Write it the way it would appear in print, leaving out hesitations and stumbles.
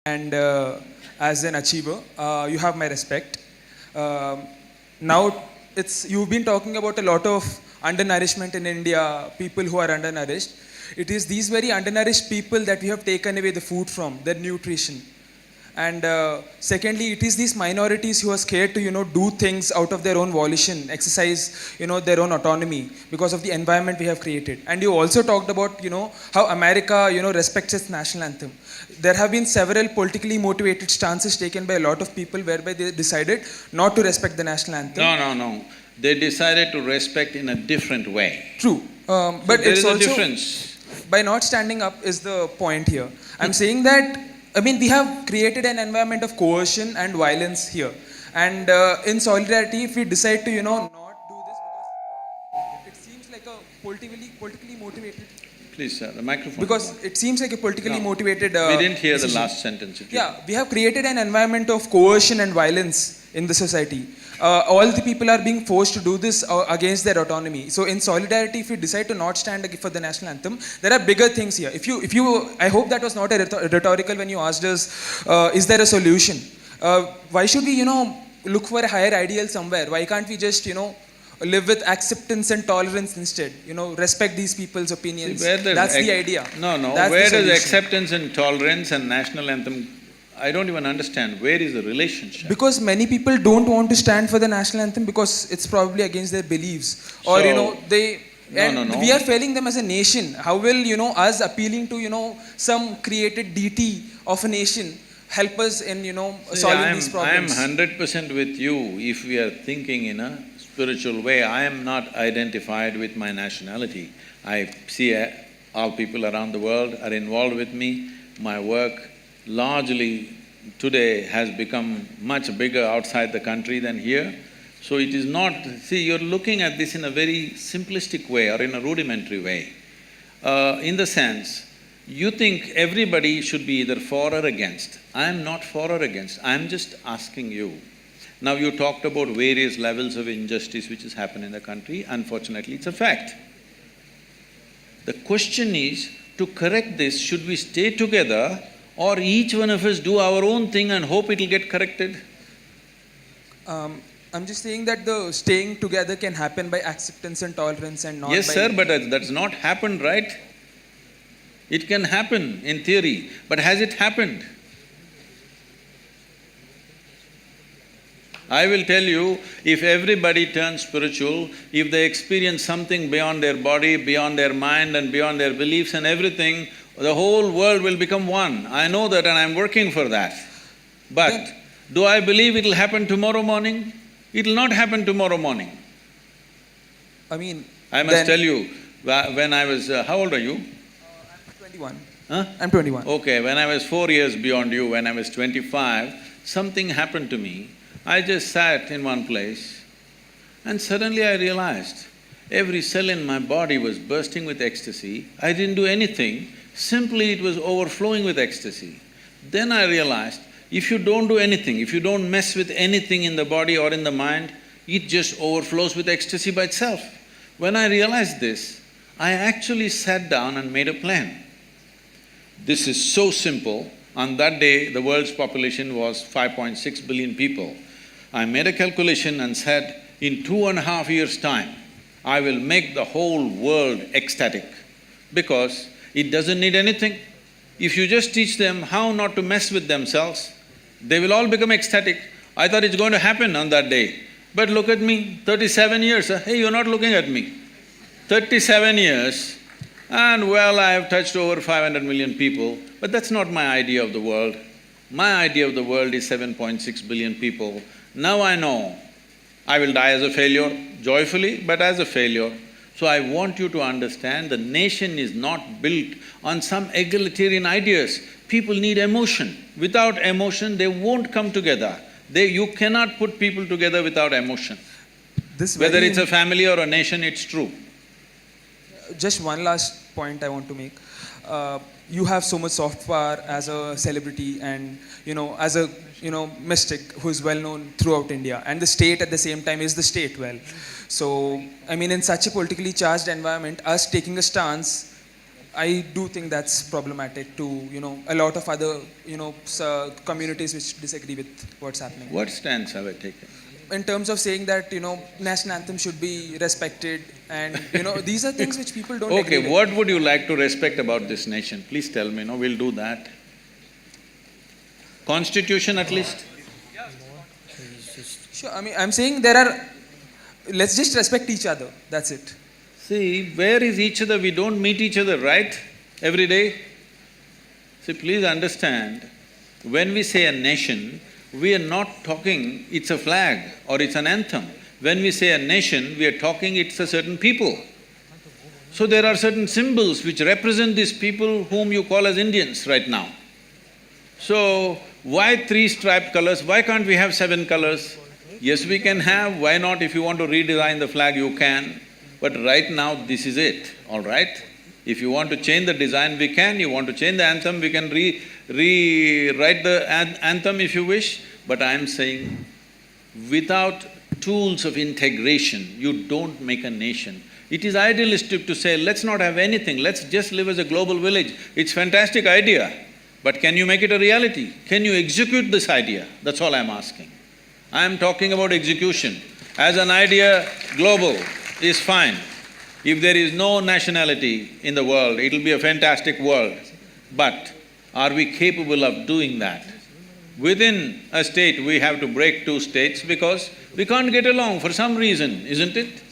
and as an achiever, you have my respect. Now, you've been talking about a lot of undernourishment in India, people who are undernourished. It is these very undernourished people that we have taken away the food from, their nutrition. And secondly, it is these minorities who are scared to, do things out of their own volition, exercise, their own autonomy because of the environment we have created. And you also talked about, how America, respects its national anthem. There have been several politically motivated stances taken by a lot of people whereby they decided not to respect the national anthem. No. They decided to respect in a different way. True. But But there it's is a also, difference. by not standing up is the point here. I'm saying that, we have created an environment of coercion and violence here. And in solidarity, if we decide to, not do this because it seems like a politically motivated. Please, sir, the microphone. Because it seems like a politically motivated. We didn't hear decision. the last sentence. Yeah, we have created an environment of coercion and violence in the society. All the people are being forced to do this against their autonomy. So in solidarity, if you decide to not stand for the national anthem, there are bigger things here. I hope that was not a rhetorical when you asked us, is there a solution? Why should we, look for a higher ideal somewhere? Why can't we just, live with acceptance and tolerance instead? Respect these people's opinions. That's the idea. No. That's where the does solution. acceptance and tolerance and national anthem? I don't even understand. Where is the relationship? Because many people don't want to stand for the national anthem because it's probably against their beliefs. Or, So, we are failing them as a nation. How will, us appealing to, some created deity of a nation help us in, solving these problems? I am 100% with you if we are thinking in a spiritual way. I am not identified with my nationality. I see all people around the world are involved with me. My work largely today has become much bigger outside the country than here. So it is not… See, you're looking at this in a very simplistic way or in a rudimentary way. In the sense, you think everybody should be either for or against. I'm not for or against, I'm just asking you. Now you talked about various levels of injustice which has happened in the country. Unfortunately, it's a fact. The question is, to correct this, should we stay together or each one of us do our own thing and hope it'll get corrected? I'm just saying that the staying together can happen by acceptance and tolerance and not Yes, by… sir, but that's not happened, right? It can happen in theory, but has it happened? I will tell you, if everybody turns spiritual, if they experience something beyond their body, beyond their mind and beyond their beliefs and everything, the whole world will become one. I know that and I'm working for that. But do I believe it'll happen tomorrow morning? It'll not happen tomorrow morning. I must tell you, when I was… how old are you? I'm 21. Huh? I'm 21. Okay, when I was 4 years beyond you, when I was 25, something happened to me. I just sat in one place and suddenly I realized every cell in my body was bursting with ecstasy. I didn't do anything, simply it was overflowing with ecstasy. Then I realized, if you don't do anything, if you don't mess with anything in the body or in the mind, it just overflows with ecstasy by itself. When I realized this, I actually sat down and made a plan. This is so simple. On that day, the world's population was 5.6 billion people. I made a calculation and said, in 2.5 years' time, I will make the whole world ecstatic because it doesn't need anything. If you just teach them how not to mess with themselves, they will all become ecstatic. I thought it's going to happen on that day. But look at me, 37 years, hey, you're not looking at me. 37 years, and well, I have touched over 500 million people, but that's not my idea of the world. My idea of the world is 7.6 billion people. Now I know I will die as a failure, joyfully, but as a failure. So I want you to understand the nation is not built on some egalitarian ideas. People need emotion. Without emotion, they won't come together. You cannot put people together without emotion. Whether it's a family or a nation, it's true. Just one last point I want to make. You have so much soft power as a celebrity and, as a, mystic who is well known throughout India. And the state at the same time is the state well. So, in such a politically charged environment, us taking a stance I do think that's problematic to, a lot of other, communities which disagree with what's happening. What stance have I taken? In terms of saying that, national anthem should be respected, and, these are things which people don't agree Okay, with. what would you like to respect about this nation? Please tell me, no, we'll do that. Constitution at least? Sure, I mean, I'm saying let's just respect each other, that's it. See, where is each other? We don't meet each other, right? Every day? See, please understand, when we say a nation, we are not talking it's a flag or it's an anthem. When we say a nation, we are talking it's a certain people. So there are certain symbols which represent these people whom you call as Indians right now. So, why three striped colors? Why can't we have 7 colors? Yes, we can have, why not? If you want to redesign the flag, you can. But right now, this is it, all right? If you want to change the design, we can. You want to change the anthem, we can rewrite the anthem if you wish. But I'm saying, without tools of integration, you don't make a nation. It is idealistic to say, let's not have anything, let's just live as a global village. It's fantastic idea, but can you make it a reality? Can you execute this idea? That's all I'm asking. I'm talking about execution. As an idea, global is fine. If there is no nationality in the world, it'll be a fantastic world. But are we capable of doing that? Within a state, we have to break 2 states because we can't get along for some reason, isn't it?